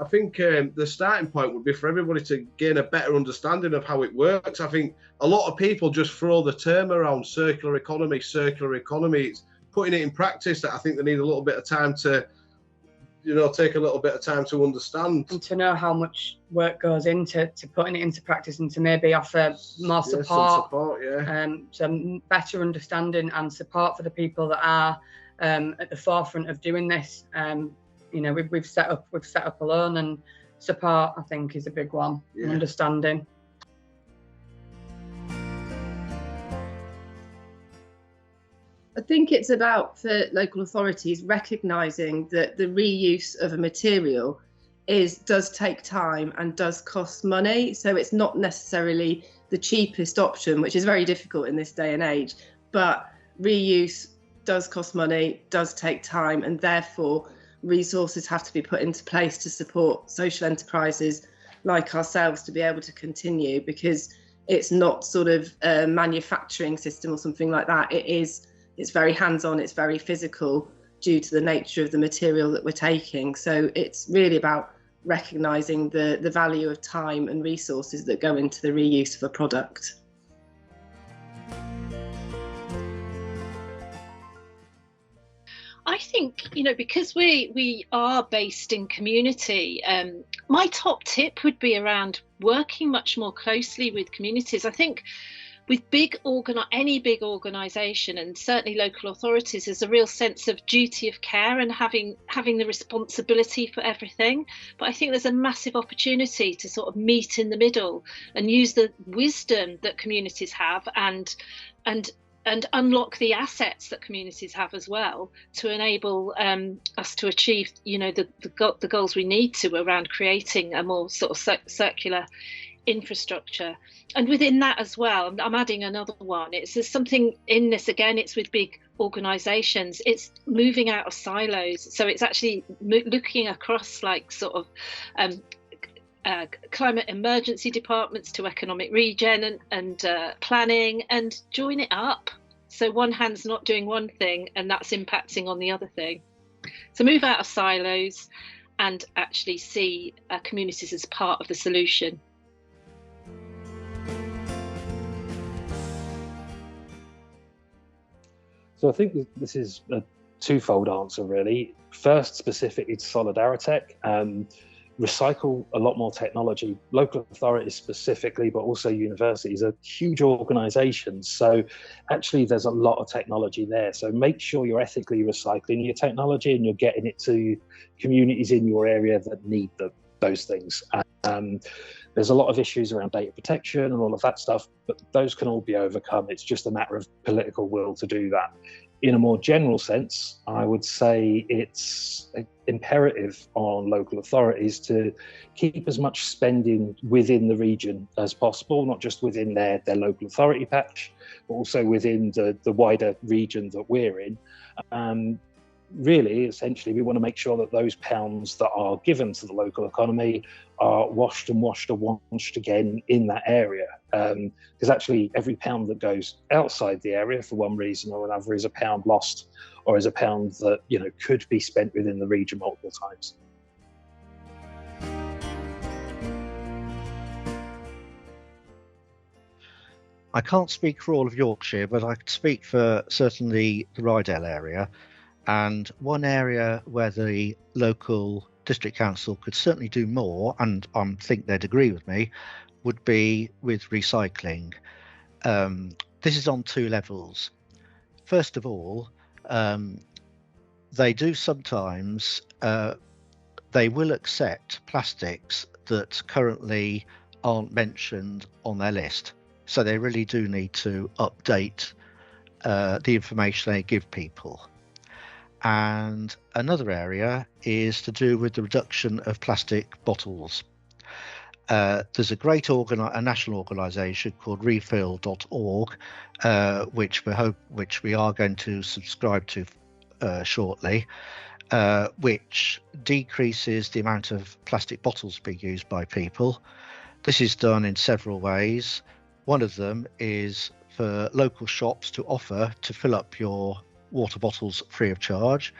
I think the starting point would be for everybody to gain a better understanding of how it works. I think a lot of people just throw the term around circular economy. It's putting it in practice that I think they need a little bit of time to, take a little bit of time to understand. And to know how much work goes into putting it into practice and to maybe offer more support. Some better understanding and support for the people that are at the forefront of doing this. We've set up alone, and support, I think, is a big one. Yeah. Understanding. I think it's about, for local authorities, recognising that the reuse of a material does take time and does cost money. So it's not necessarily the cheapest option, which is very difficult in this day and age. But reuse does cost money, does take time, and therefore resources have to be put into place to support social enterprises like ourselves to be able to continue, because it's not sort of a manufacturing system or something like that. It's very hands-on, it's very physical due to the nature of the material that we're taking. So it's really about recognising the value of time and resources that go into the reuse of a product. I think, because we are based in community, my top tip would be around working much more closely with communities. I think with any big organisation, and certainly local authorities, there's a real sense of duty of care and having the responsibility for everything. But I think there's a massive opportunity to sort of meet in the middle and use the wisdom that communities have and unlock the assets that communities have as well to enable us to achieve, the goals we need to around creating a more sort of circular infrastructure. And within that as well, I'm adding another one. There's something in this, again, it's with big organisations, it's moving out of silos. So it's actually looking across like sort of climate emergency departments to economic regen and planning, and join it up. So one hand's not doing one thing and that's impacting on the other thing. So move out of silos and actually see communities as part of the solution. So I think this is a twofold answer, really. First, specifically to SOLIDARITECH, recycle a lot more technology. Local authorities specifically, but also universities, are huge organisations. So actually there's a lot of technology there. So make sure you're ethically recycling your technology and you're getting it to communities in your area that need those things. There's a lot of issues around data protection and all of that stuff, but those can all be overcome. It's just a matter of political will to do that. In a more general sense, I would say it's imperative on local authorities to keep as much spending within the region as possible, not just within their local authority patch, but also within the wider region that we're in. Really, essentially, we want to make sure that those pounds that are given to the local economy are washed again in that area. Because actually, every pound that goes outside the area for one reason or another is a pound lost, or is a pound that could be spent within the region multiple times. I can't speak for all of Yorkshire, but I could speak for certainly the RYEDALE area. And one area where the local district council could certainly do more, and I think they'd agree with me, would be with recycling. This is on two levels. First of all, they do sometimes, they will accept plastics that currently aren't mentioned on their list. So they really do need to update the information they give people. And another area is to do with the reduction of plastic bottles. There's a great a national organisation called refill.org, which we are going to subscribe to shortly, which decreases the amount of plastic bottles being used by people. This is done in several ways. One of them is for local shops to offer to fill up your water bottles free of charge.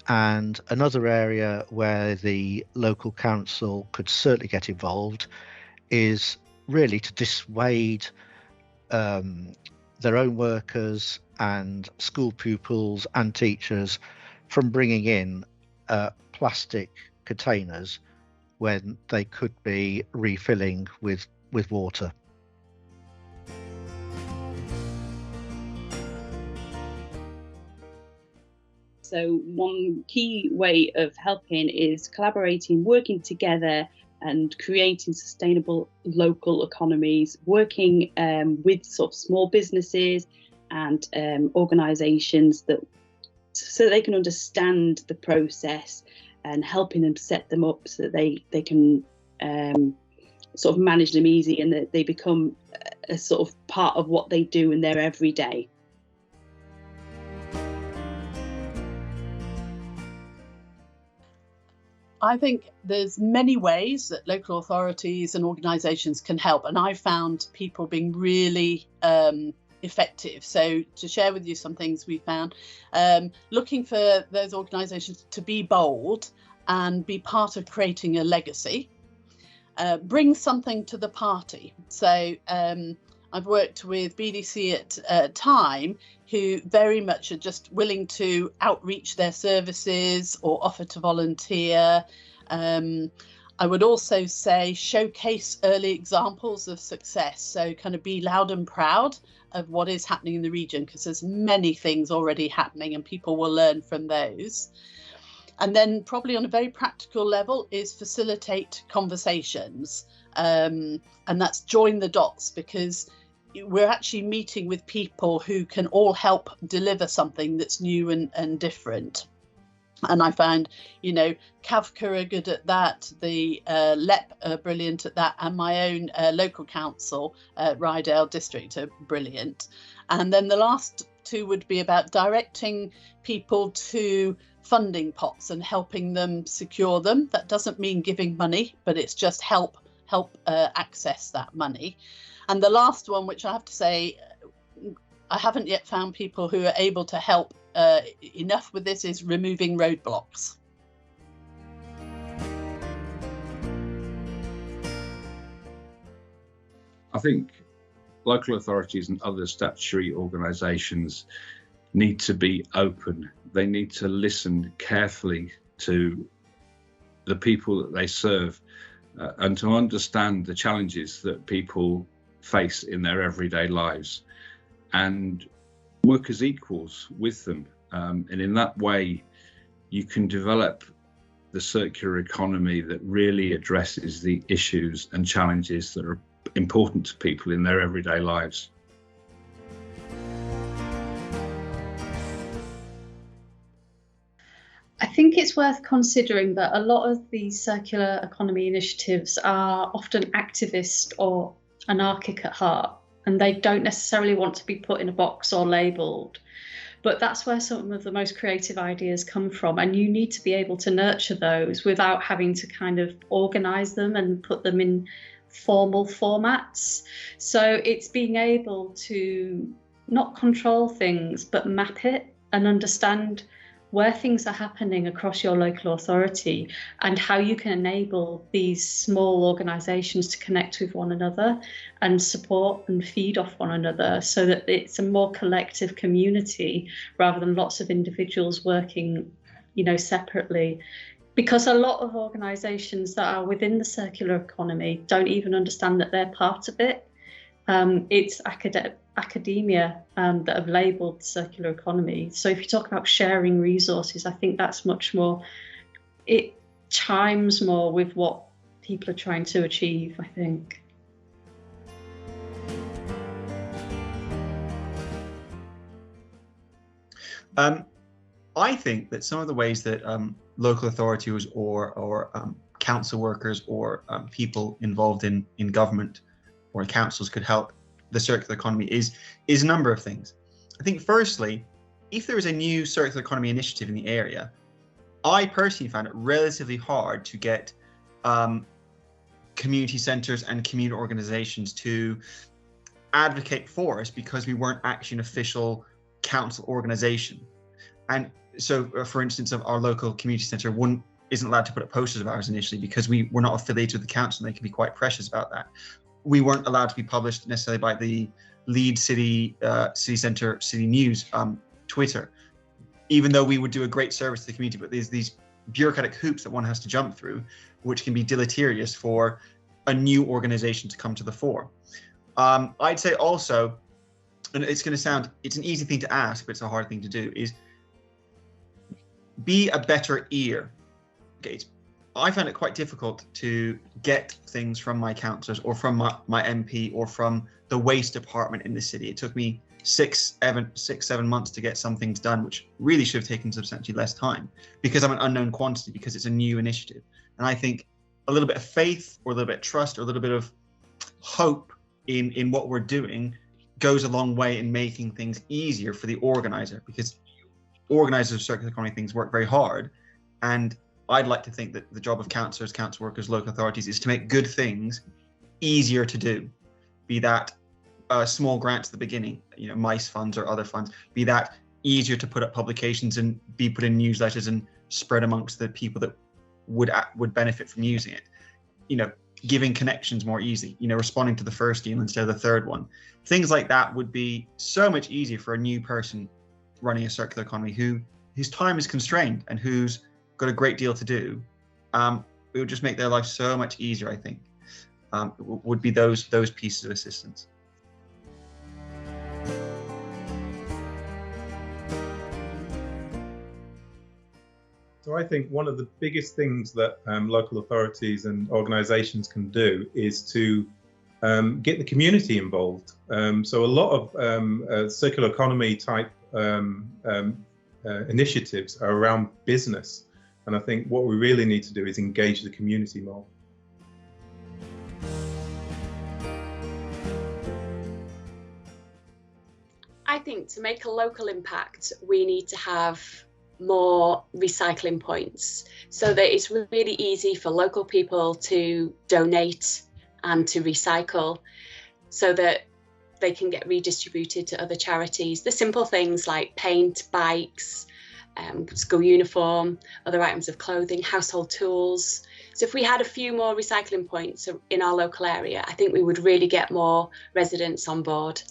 And another area where the local council could certainly get involved is really to dissuade their own workers and school pupils and teachers from bringing in plastic containers when they could be refilling with water. So one key way of helping is collaborating, working together and creating sustainable local economies, working with sort of small businesses and organisations so they can understand the process, and helping them set them up so that they can sort of manage them easy, and that they become a sort of part of what they do in their everyday. I think there's many ways that local authorities and organisations can help, and I've found people being really effective. So to share with you some things we found, looking for those organisations to be bold and be part of creating a legacy, bring something to the party. So I've worked with BDC at Time, who very much are just willing to outreach their services or offer to volunteer. I would also say showcase early examples of success. So kind of be loud and proud of what is happening in the region, because there's many things already happening and people will learn from those. And then probably on a very practical level is facilitate conversations. And that's join the dots, because we're actually meeting with people who can all help deliver something that's new and different. And I found, CAVCA are good at that, the LEP are brilliant at that, and my own local council, RYEDALE district, are brilliant. And then the last two would be about directing people to funding pots and helping them secure them. That doesn't mean giving money, but it's just help access that money. And the last one, which I have to say, I haven't yet found people who are able to help enough with this, is removing roadblocks. I think local authorities and other statutory organisations need to be open. They need to listen carefully to the people that they serve and to understand the challenges that people face in their everyday lives, and work as equals with them. And in that way, you can develop the circular economy that really addresses the issues and challenges that are important to people in their everyday lives. I think it's worth considering that a lot of these circular economy initiatives are often activist or anarchic at heart, and they don't necessarily want to be put in a box or labelled. But that's where some of the most creative ideas come from, and you need to be able to nurture those without having to kind of organise them and put them in formal formats. So it's being able to not control things, but map it and understand where things are happening across your local authority and how you can enable these small organisations to connect with one another and support and feed off one another, so that it's a more collective community rather than lots of individuals working, separately. Because a lot of organisations that are within the circular economy don't even understand that they're part of it. It's academia that have labelled circular economy. So if you talk about sharing resources, I think that's much more, it chimes more with what people are trying to achieve, I think. I think that some of the ways that local authorities or council workers or people involved in government or councils could help the circular economy is a number of things. I think firstly, if there is a new circular economy initiative in the area, I personally found it relatively hard to get community centres and community organisations to advocate for us, because we weren't actually an official council organisation. And for instance, our local community centre isn't allowed to put up posters of ours initially because we're not affiliated with the council, and they can be quite precious about that. We weren't allowed to be published necessarily by the lead city centre city news Twitter, even though we would do a great service to the community. But there's these bureaucratic hoops that one has to jump through, which can be deleterious for a new organisation to come to the fore. I'd say also, and it's an easy thing to ask, but it's a hard thing to do, is be a better ear. Okay, I found it quite difficult to get things from my councillors or from my MP or from the waste department in the city. It took me 6-7 months to get some things done, which really should have taken substantially less time, because I'm an unknown quantity, because it's a new initiative. And I think a little bit of faith or a little bit of trust or a little bit of hope in what we're doing goes a long way in making things easier for the organizer, because organisers of circular economy things work very hard. And I'd like to think that the job of councillors, council workers, local authorities is to make good things easier to do, be that small grants at the beginning, MICE funds or other funds, be that easier to put up publications and be put in newsletters and spread amongst the people that would benefit from using it, giving connections more easy, responding to the first email instead of the third one. Things like that would be so much easier for a new person running a circular economy whose time is constrained and who's got a great deal to do. It would just make their life so much easier, I think. Would be those pieces of assistance. So I think one of the biggest things that local authorities and organisations can do is to get the community involved. So a lot of circular economy type initiatives are around business. And I think what we really need to do is engage the community more. I think to make a local impact, we need to have more recycling points so that it's really easy for local people to donate and to recycle, so that they can get redistributed to other charities. The simple things like paint, bikes, school uniform, other items of clothing, household tools. So if we had a few more recycling points in our local area, I think we would really get more residents on board.